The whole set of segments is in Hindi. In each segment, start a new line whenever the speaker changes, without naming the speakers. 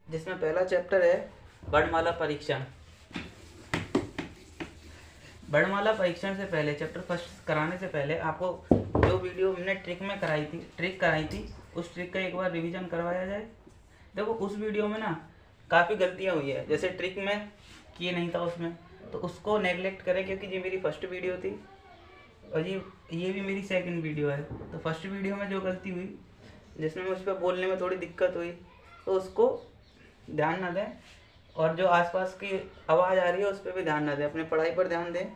जिसमें पहला चैप्टर है वर्णमाला परीक्षण। वर्णमाला परीक्षण से पहले, चैप्टर फर्स्ट कराने से पहले आपको जो वीडियो हमने ट्रिक कराई थी उस ट्रिक का एक बार रिवीजन करवाया जाए। देखो उस वीडियो में ना काफ़ी गलतियाँ हुई है, जैसे ट्रिक में किए नहीं था उसमें, तो उसको नेगलेक्ट करें क्योंकि ये मेरी फर्स्ट वीडियो थी और ये भी मेरी सेकंड वीडियो है। तो फर्स्ट वीडियो में जो गलती हुई जिसमें मुझ पर बोलने में थोड़ी दिक्कत हुई तो उसको ध्यान ना दें, और जो आसपास की आवाज़ आ रही है उस पर भी ध्यान ना दें, अपने पढ़ाई पर ध्यान दें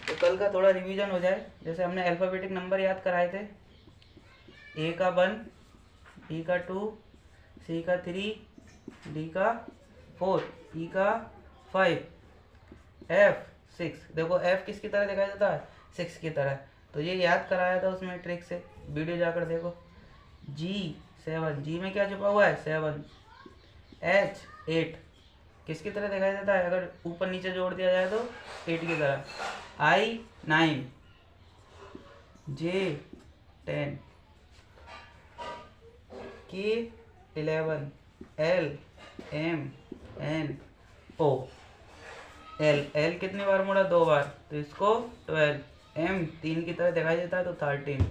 तो कल का थोड़ा रिवीजन हो जाए। जैसे हमने अल्फ़ाबेटिक नंबर याद कराए थे, ए का 1, बी का 2, सी का 3, डी का 4, ई का 5, एफ 6। देखो एफ किसकी तरह दिखाई देता है, 6 की तरह। तो ये याद कराया था उसमें ट्रिक से, वीडियो जाकर देखो। जी 7, जी में क्या छुपा हुआ है, 7। एच 8 किसकी तरह दिखाई देता है, अगर ऊपर नीचे जोड़ दिया जाए तो 8 की तरह। आई 9, जे 10, K 11, L M N O. L कितनी बार मुड़ा, 2 बार, तो इसको 12। एम 3 की तरह दिखाई देता है तो 13।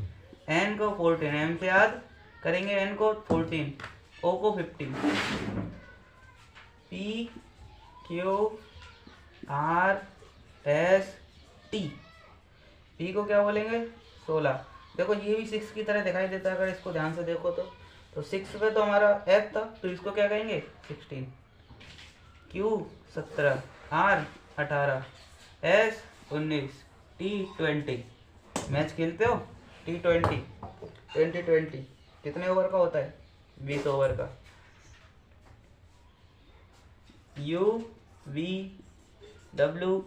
एन को 14, एम से याद करेंगे, एन को 14, ओ को 15। P Q R S T, P को क्या बोलेंगे, 16। देखो ये भी 6 की तरह दिखाई देता है, अगर इसको ध्यान से देखो तो 6 पे तो हमारा एफ था, तो इसको क्या कहेंगे, 16। Q 17, R 18, S 19, T 20। Match खेलते हो, T20 20 कितने ओवर का होता है, 20 ओवर का। U V W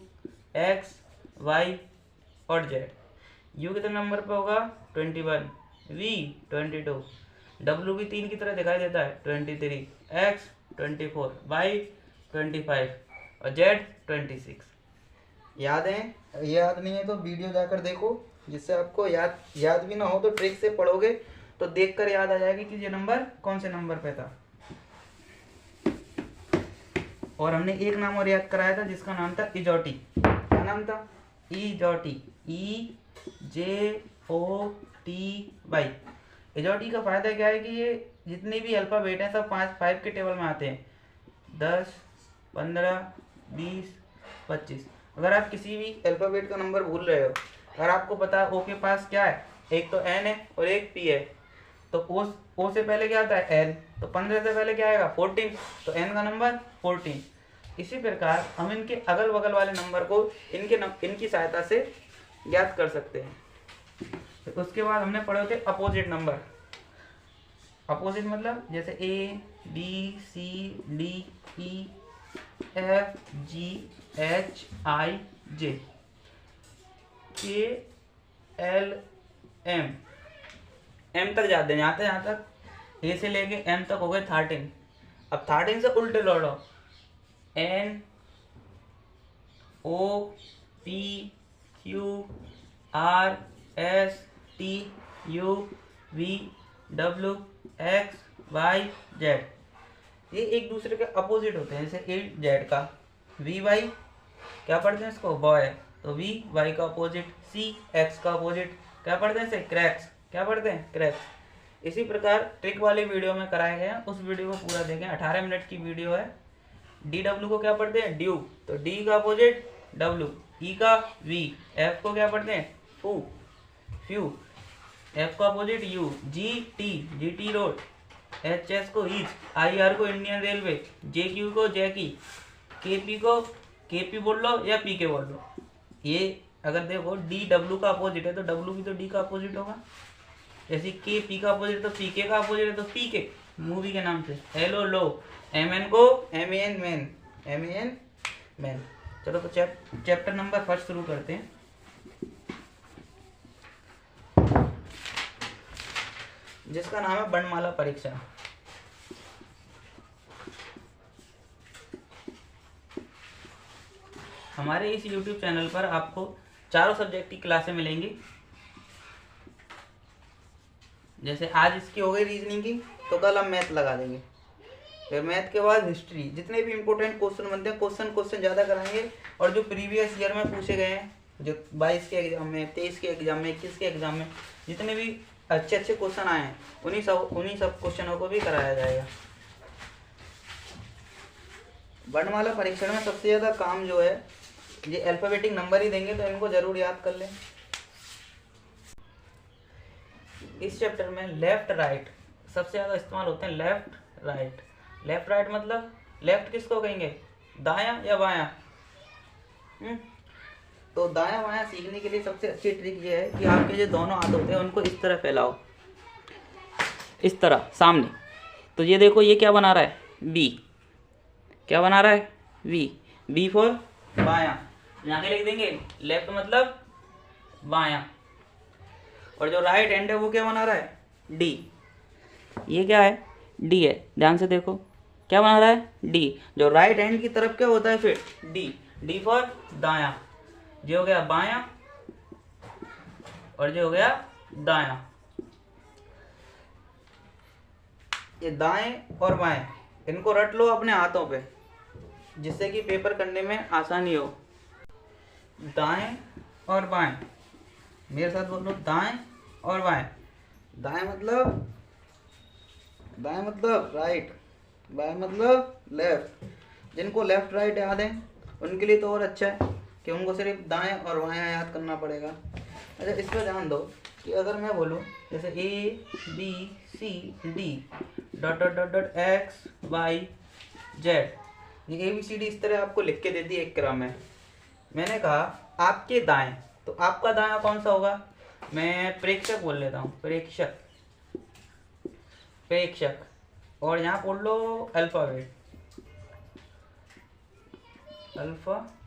X Y और जेड। यू कितने नंबर पे होगा, 21, वी 22, डब्ल्यू भी 3 की तरह दिखाई देता है, 23, एक्स 24, वाई 25 और जेड 26। याद है, याद नहीं है तो वीडियो जाकर देखो, जिससे आपको याद भी ना हो तो ट्रिक से पढ़ोगे तो देखकर याद आ जाएगी कि ये नंबर कौन से नंबर पे था। और हमने एक नाम और याद कराया था जिसका नाम था इजोटी। क्या नाम था, इजोटी, EJOTY। इजोटी का फायदा क्या है कि ये जितने भी अल्फ़ाबेट हैं सब 5 के टेबल में आते हैं, 10, 15, 20, 25। अगर आप किसी भी अल्फ़ाबेट का नंबर भूल रहे हो, अगर आपको पता है ओ के पास क्या है, एक तो एन है और एक पी है, तो ओ से पहले क्या आता है, एल, तो 15 से पहले क्या आएगा, 14, तो एन का नंबर 14। इसी प्रकार हम इनके अगल बगल वाले नंबर को इनकी सहायता से ज्ञात कर सकते हैं। तो उसके बाद हमने पढ़े थे अपोजिट नंबर। अपोजिट मतलब जैसे A B C D E F G H I J, K L M. M तक जाते हैं, यहाँ तक ए से लेके एम तक हो गए 13। अब 13 से उल्टे लौटो, N O P Q R S T U V W X Y Z. ये एक दूसरे के अपोजिट होते हैं। जैसे ए जेड का वी वाई क्या पढ़ते हैं इसको, बॉय, तो वी वाई का अपोजिट, सी एक्स का अपोजिट क्या पढ़ते हैं इसे, क्रैक्स, क्या पढ़ते हैं, क्रैक्स। इसी प्रकार ट्रिक वाली वीडियो में कराए गए हैं, उस वीडियो को पूरा देखें, 18 मिनट की वीडियो है। डी डब्ल्यू को क्या पढ़ते हैं, ड्यू, तो डी का अपोजिट डब्ल्यू, ई का वी, एफ को क्या पढ़ते हैं, फू, फ्यू, एफ का opposite you, G T road, H S को ईच, आई आर को इंडियन रेलवे, जे क्यू को जैकी, के पी को के पी बोल लो या पी के बोल लो। ये अगर देखो डी डब्ल्यू का अपोजिट है तो डब्ल्यू भी तो डी का अपोजिट होगा। जैसे के पी का अपोजिट तो पी के का अपोजिट है, तो पी के मूवी के नाम से, हेलो लो, एम एन को M A N man, M A N man. चलो तो चैप्टर नंबर फर्स्ट शुरू करते हैं। जिसका नाम है वर्णमाला परीक्षा। हमारे इस YouTube चैनल पर आपको चारों सब्जेक्ट की क्लासें मिलेंगी। जैसे आज इसकी हो गई रीजनिंग की, तो कल हम मैथ लगा देंगे। फिर मैथ के बाद हिस्ट्री, जितने भी इंपॉर्टेंट क्वेश्चन बनते हैं क्वेश्चन ज़्यादा कराएंगे, और जो प्रीवियस ईयर में पूछे गए हैं, जो 22 के एग्जाम में, 23 के एग्जाम में, 21 के एग्जाम में जितने भी अच्छे अच्छे क्वेश्चन आए हैं उन्हीं सब क्वेश्चनों को भी कराया जाएगा। वर्णमाला परीक्षण में सबसे ज़्यादा काम जो है ये अल्फाबेटिक नंबर ही देंगे, तो इनको जरूर याद कर लें। इस चैप्टर में लेफ्ट राइट सबसे ज़्यादा इस्तेमाल होते हैं। लेफ्ट राइट, लेफ्ट राइट मतलब लेफ्ट किसको कहेंगे, दायां या बायां। तो दायां बायां सीखने के लिए सबसे अच्छी ट्रिक ये है कि आपके जो दोनों हाथ होते हैं उनको इस तरह फैलाओ, इस तरह सामने। तो ये देखो ये क्या बना रहा है, बी। क्या बना रहा है, वी। बी फॉर बायां, यहाँ के लिख देंगे लेफ्ट मतलब बायां। और जो राइट हैंड है वो क्या बना रहा है, डी। ये क्या है, डी है, ध्यान से देखो क्या बना रहा है, डी। जो राइट हैंड की तरफ क्या होता है फिर, डी। डी फॉर दायां, ये हो गया बायां और ये हो गया दायां। ये दाएं और बाएं इनको रट लो अपने हाथों पे, जिससे कि पेपर करने में आसानी हो। दाएं और बाएं, मेरे साथ बोलो, दाएं और बाएं। दाएं मतलब राइट, बाएं मतलब लेफ्ट। जिनको लेफ्ट राइट याद है उनके लिए तो और अच्छा है कि उनको सिर्फ दाएं और बाएं याद करना पड़ेगा। अच्छा, इस पर ध्यान दो कि अगर मैं बोलूँ जैसे A B C D dot dot dot dot X Y Z, ये ABCD इस तरह आपको लिख के दे दी एक क्रम में। मैंने कहा आपके दाएं, तो आपका दायां कौन सा होगा, मैं प्रेक्षक बोल लेता हूँ, प्रेक्षक। और यहाँ पढ़ लो अल्फाबेट, अल्फाबेट।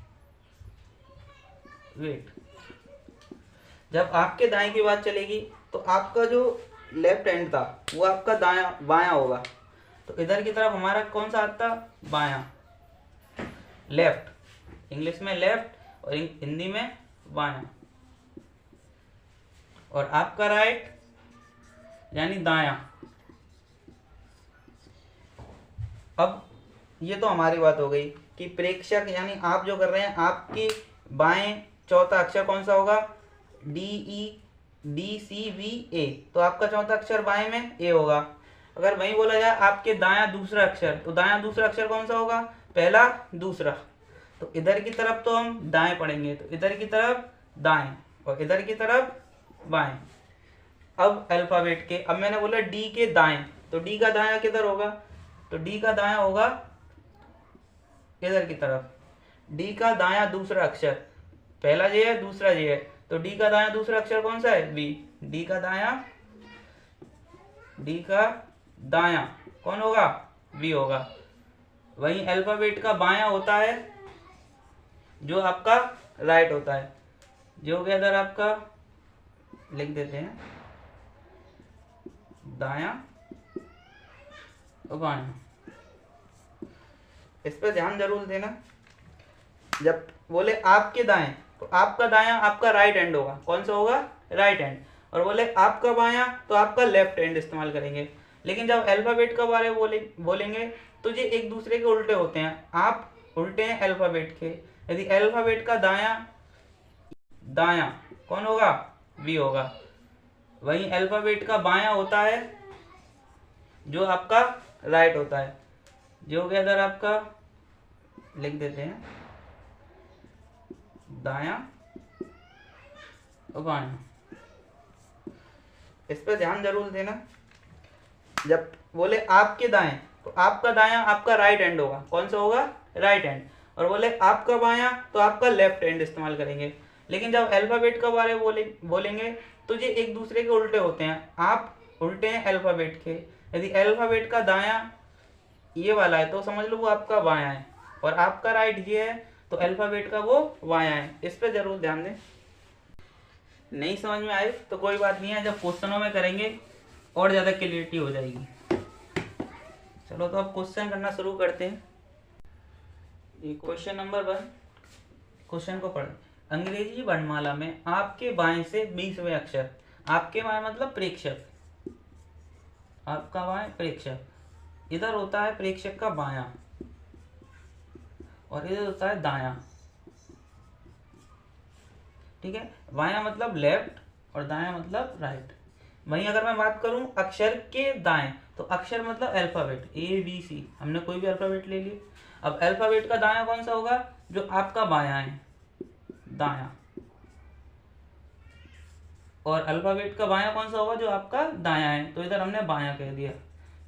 जब आपके दाएं की बात चलेगी तो आपका जो लेफ्ट हैंड था वो आपका बायां होगा। तो इधर की तरफ हमारा कौन सा हाथ था, बायां, लेफ्ट। इंग्लिश में लेफ्ट और हिंदी में बायां। और आपका राइट यानी दायां। अब ये तो हमारी बात हो गई कि प्रेक्षक यानी आप जो कर रहे हैं, आपकी बाएं चौथा अक्षर कौन सा होगा, DEDCVA, तो आपका चौथा अक्षर बाएं में ए होगा। अगर वही बोला जाए आपके दायां दूसरा अक्षर, तो दायां दूसरा अक्षर कौन सा होगा, पहला दूसरा। तो इधर की तरफ तो हम दाएं पढ़ेंगे, तो इधर की तरफ दाएं और इधर की तरफ बाएं। अब अल्फाबेट के, अब मैंने बोला डी के दाएं, तो डी का दायां किधर होगा, तो डी का दायां होगा इधर की तरफ। डी का दायां दूसरा अक्षर, पहला जे है दूसरा जे है, तो डी का दायां दूसरा अक्षर कौन सा है, बी। डी का दायां कौन होगा, बी होगा। वहीं अल्फाबेट का बायां होता है जो आपका राइट होता है, जो हो गया इधर आपका, लिख देते हैं दायां और बायां। इस पर ध्यान जरूर देना। जब बोले आपके दाएं, तो आपका दायां आपका राइट हैंड होगा, कौन सा होगा, राइट हैंड। और बोले आपका बायां तो आपका लेफ्ट हैंड इस्तेमाल करेंगे। लेकिन जब अल्फाबेट का बारे बोलेंगे तो ये एक दूसरे के उल्टे होते हैं, आप उल्टे हैं अल्फाबेट के। यदि अल्फाबेट का दायां कौन होगा, बी होगा। वहीं अल्फाबेट का बायां होता है जो आपका राइट होता है, जो हो गया इधर आपका, लिख देते हैं दायां और बायां। इस पर ध्यान जरूर देना। जब बोले आपके दाएं, तो आपका दायां आपका राइट हैंड होगा, कौन सा होगा, राइट हैंड। और बोले आपका बायां तो आपका लेफ्ट हैंड इस्तेमाल करेंगे। लेकिन जब अल्फाबेट का बारे बोलेंगे तो ये एक दूसरे के उल्टे होते हैं, आप उल्टे हैं अल्फाबेट के। यदि अल्फाबेट का दायां ये वाला है तो समझ लो वो आपका बायां है, और आपका राइट ये है तो अल्फाबेट का वो बायां है। इस पर जरूर ध्यान दें। नहीं समझ में आए तो कोई बात नहीं है, जब क्वेश्चनों में करेंगे और ज़्यादा क्लियरिटी हो जाएगी। चलो तो अब क्वेश्चन करना शुरू करते हैं। ये क्वेश्चन नंबर 1, क्वेश्चन को पढ़ें। अंग्रेजी वर्णमाला में आपके बाएं से 20वें अक्षर, आपके बाएं मतलब प्रेक्षक, आपका बाएं प्रेक्षक, इधर होता है प्रेक्षक का बायां और इधर होता है दायां। ठीक है, बायां मतलब लेफ्ट और दायां मतलब राइट। वहीं अगर मैं बात करूं अक्षर के दाएं, तो अक्षर मतलब अल्फाबेट ABC, हमने कोई भी अल्फाबेट ले लिया। अब अल्फाबेट का दायां कौन सा होगा? जो आपका बायां है, दायां। और अल्फाबेट का बायां कौन सा होगा? जो आपका दायां है। तो इधर हमने बायां कह दिया।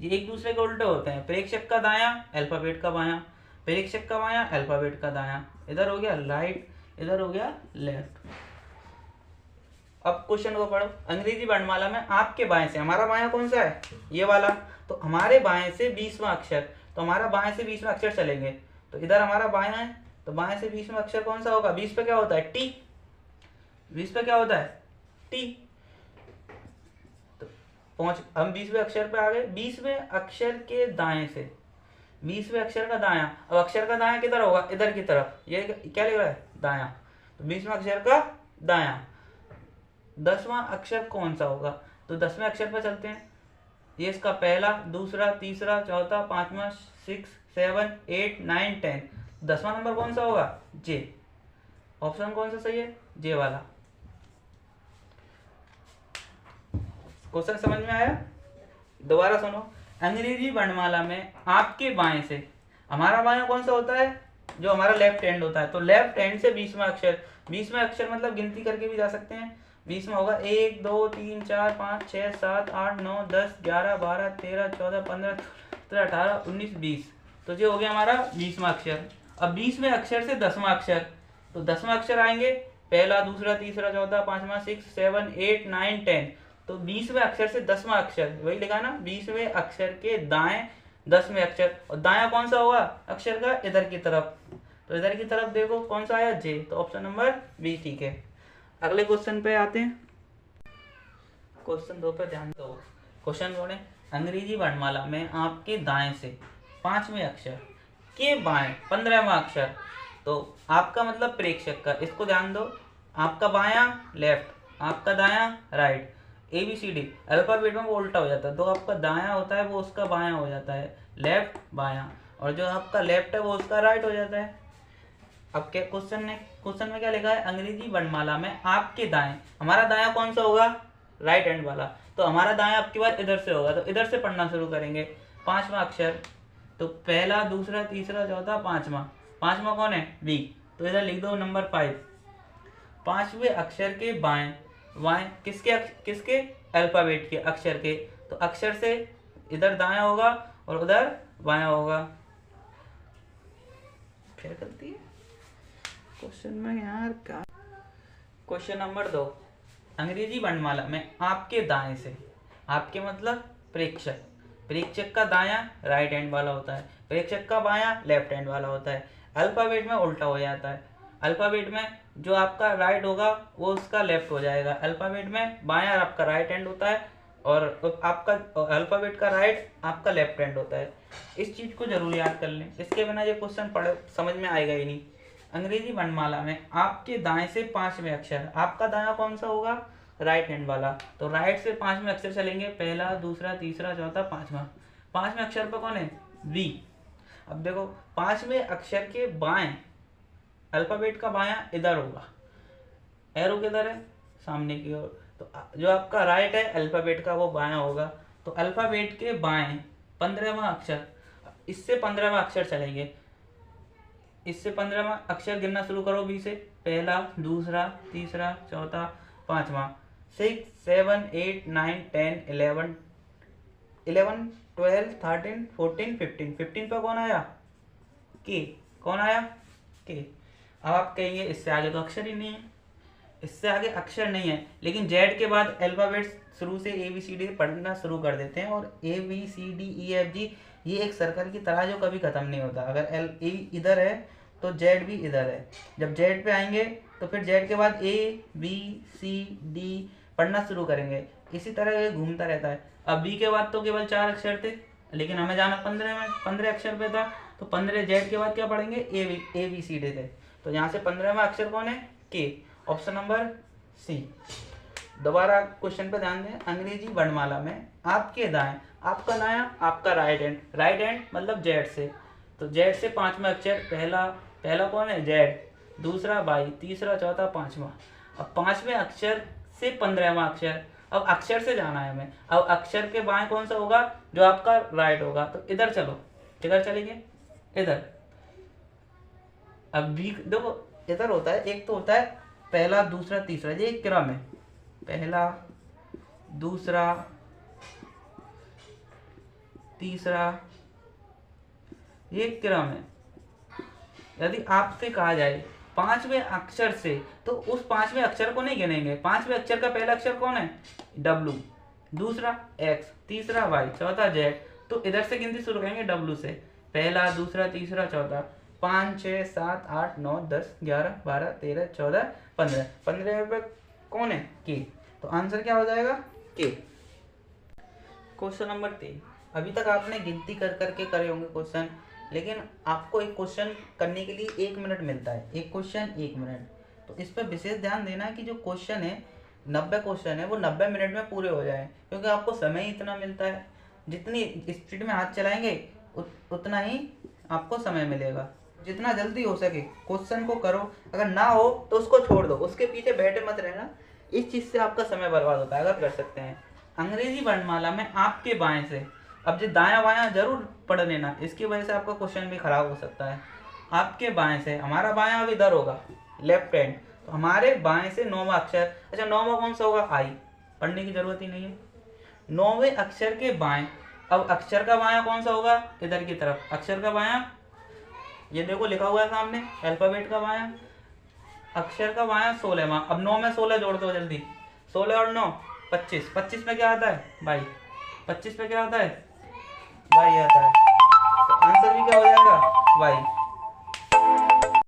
ये एक दूसरे के उल्टे होते हैं। प्रेक्षक का दायां अल्फाबेट का बायां, प्रेक्षक का बायां अल्फाबेट का दायां। इधर हो गया राइट, इधर हो गया लेफ्ट। अब क्वेश्चन को पढ़ो। अंग्रेजी वर्णमाला में आपके बाएं से, हमारा बायां कौन सा है? ये वाला। तो हमारे बाएं से 20वां अक्षर, तो हमारा बाएं से 20वां अक्षर चलेंगे। तो इधर हमारा बायां है, तो बाएं से 20वां अक्षर कौन सा होगा? 20 पे क्या होता है? टी। 20 पे क्या होता है? टी। तो हम 20वें अक्षर पे आ गए। 20वें अक्षर के दाएं से, 20वें अक्षर का दायां। अब अक्षर का दायां किधर होगा? इधर की तरफ। ये क्या लिख रहा है? दायां। तो 20वें अक्षर का दायां। 10वां अक्षर कौन सा होगा? तो 10वें अक्षर पर चलते हैं। ये इसका पहला, दूसरा, तीसरा, चौथा, पांचवा, 6, 7, 8, 9, 10। 10वां नंबर कौन सा होगा? जे। ऑप्शन कौन सा सही है? जे वाला। क्वेश्चन समझ में आया? दोबारा सुनो। अंग्रेजी वर्णमाला में आपके बाएं से, हमारा बायां कौन सा होता है? जो हमारा लेफ्ट हैंड होता है। तो लेफ्ट हैंड से 20वां अक्षर, 20वें अक्षर मतलब गिनती करके भी जा सकते हैं। 20 में होगा 1 2 3 4 5 6 7 8 9 10 11 12 13 14 15 17 18 19 20। तो ये हो गया हमारा 20वां अक्षर। अब 20वें अक्षर से 10वां अक्षर, तो 10वां अक्षर आएंगे पहला, दूसरा, तीसरा, चौथा, पांचवा, 6, 7, 8, 9, 10। तो 20वें अक्षर से 10वां अक्षर, वही लिखा ना, 20वें अक्षर के दाएं 10वें अक्षर। और दायां कौन सा होगा अक्षर का? इधर की तरफ। तो इधर की तरफ देखो कौन सा आया? जे। तो ऑप्शन नंबर बी ठीक है। अगले क्वेश्चन पे आते हैं। क्वेश्चन 2 पे ध्यान दो। क्वेश्चन बोले अंग्रेजी वर्णमाला में आपके दाएं से 5वें अक्षर के बाएं 15वां अक्षर। तो आपका मतलब प्रेक्षक का, इसको ध्यान दो। आपका बायां लेफ्ट, आपका दायां राइट। ABCD अल्फाबेट में वो उल्टा हो जाता है। तो आपका दायां होता है वो उसका बायां हो जाता है, लेफ्ट बायां। और जो आपका लेफ्ट है वो उसका राइट हो जाता है। अब क्या क्वेश्चन में क्या लिखा है? अंग्रेजी वर्णमाला में आपके दाएं, हमारा दायां कौन सा होगा? राइट हैंड वाला। तो हमारा दायां आपकी बार इधर से होगा, तो इधर से पढ़ना शुरू करेंगे। 5वां अक्षर, तो पहला, दूसरा, तीसरा, चौथा, पांचवा कौन है? बी। तो इधर लिख दो नंबर 5। 5वें अक्षर के बाएं, किसके? अल्फाबेट के, अक्षर के। तो अक्षर से इधर दायां होगा और उधर बायां होगा। क्या करती है क्वेश्चन में यार क्या? Question number 2। अंग्रेजी वर्णमाला में आपके दाएं से, आपके मतलब प्रेक्षक, प्रेक्षक का दायां राइट हैंड वाला होता है, प्रेक्षक का बायां लेफ्ट हैंड वाला होता है। अल्फाबेट में उल्टा हो जाता है। अल्फाबेट में जो आपका राइट होगा वो उसका लेफ्ट हो जाएगा। अल्फाबेट में बायां आपका राइट हैंड होता है और आपका अल्फाबेट का राइट आपका लेफ्ट हैंड होता है। इस चीज को जरूर याद कर लें, इसके बिना ये क्वेश्चन पढ़े समझ में आएगा ही नहीं। अंग्रेजी वर्णमाला में आपके दाएं से 5वें अक्षर, आपका दायां कौन सा होगा? राइट हैंड वाला। तो राइट से 5वें अक्षर चलेंगे, पहला, दूसरा, तीसरा, चौथा, पांचवा। 5वें अक्षर पर कौन है? बी। अब देखो 5वें अक्षर के बाएं, अल्फाबेट का बायां इधर होगा, एरो किधर है? सामने की ओर। तो जो आपका राइट है अल्फाबेट का वो बायां होगा। तो अल्फाबेट के बाएं 15वां अक्षर, इससे 15वां अक्षर चलेंगे। इससे 15वां अक्षर गिनना शुरू करो बी से, पहला, दूसरा, तीसरा, चौथा, पांचवा। 6, 7, 8, 9, 10, 11, 12, 13, 14, 15। 15 पर कौन आया? के। कौन आया? के। अब आप कहेंगे इससे आगे तो अक्षर ही नहीं है, इससे आगे अक्षर नहीं है। लेकिन जेड के बाद अल्फाबेट्स शुरू से ABCD पढ़ना शुरू कर देते हैं। और ABCDEFG ये एक सर्कल की तरह जो कभी खत्म नहीं होता। अगर ए इधर है तो जेड भी इधर है। जब जेड पे आएंगे तो फिर जेड के बाद ABCD पढ़ना शुरू करेंगे। इसी तरह ये घूमता रहता है। अब बी के बाद तो केवल 4 अक्षर थे, लेकिन हमें जाना 15 अक्षर पे था। तो 15 जेड के बाद क्या पढ़ेंगे? ABCD थे। तो यहाँ से 15वां अक्षर कौन है? के। Option number C. दोबारा क्वेश्चन पे ध्यान दें। अंग्रेजी वर्णमाला में आपके दाएं, आपका दायां, आपका राइट हैंड, राइट हैंड मतलब जेड से, तो जेड से पांचवा अक्षर, पहला कौन है, जेड, दूसरा वाई, तीसरा, चौथा, पांचवा। अब पांचवें अक्षर से 15वां अक्षर, अब अक्षर से जाना है हमें। अब अक्षर के बाएं कौन सा होगा, जो आपका राइट होगा, तो इधर चलो, इधर चलेंगे, इधर। अब भी देखो इधर होता है, एक तो होता है पहला, दूसरा, तीसरा, ये एक क्रम है, पहला, दूसरा, तीसरा, ये क्रम है। यदि आपसे कहा जाए पांचवें अक्षर से, तो उस पांचवें अक्षर को नहीं गिनेंगे। पांचवें अक्षर का पहला अक्षर कौन है, डब्लू, दूसरा एक्स, तीसरा वाई, चौथा जेड, तो इधर से गिनती शुरू करेंगे डब्लू से, पहला, दूसरा, तीसरा, चौथा, 5, 6, 7, 8, 9, 10, 11, 12, 13, 14, 15, 15 पे कौन है, के, तो आंसर क्या हो जाएगा, के। Question number 3। अभी तक आपने गिनती कर करके करे होंगे क्वेश्चन, लेकिन आपको एक क्वेश्चन करने के लिए 1 मिनट मिलता है, एक क्वेश्चन 1 मिनट। तो इस पर विशेष ध्यान देना है कि जो क्वेश्चन है 90 क्वेश्चन है वो 90 मिनट में पूरे हो जाए, क्योंकि आपको समय ही इतना मिलता है। जितनी स्पीड में हाथ चलाएंगे उतना ही आपको समय मिलेगा। जितना जल्दी हो सके क्वेश्चन को करो, अगर ना हो तो उसको छोड़ दो, उसके पीछे बैठे मत रहना, इस चीज़ से आपका समय बर्बाद होता है। अगर कर सकते हैं अंग्रेजी वर्णमाला में आपके बाएं से, अब जो दायां बायां जरूर पढ़ लेना, इसकी वजह से आपका क्वेश्चन भी खराब हो सकता है। आपके बाएं से, हमारा बायां अब इधर होगा, लेफ्ट हैंड, तो हमारे बाएं से 9वां अक्षर, अच्छा 9वां कौन सा होगा, आई, पढ़ने की जरूरत ही नहीं है। 9वें अक्षर के बाएं, अब अक्षर का बायां कौन सा होगा, इधर की तरफ, अक्षर का बायां, ये देखो लिखा हुआ है सामने, अल्फाबेट का बायां, अक्षर का बायां 16वां। अब 9 में 16 जोड़ दो जल्दी, 16 और 9 25, 25 में क्या आता है भाई, 25 पे क्या आता है, वाई आता है, तो आंसर भी क्या हो जाएगा, वाई।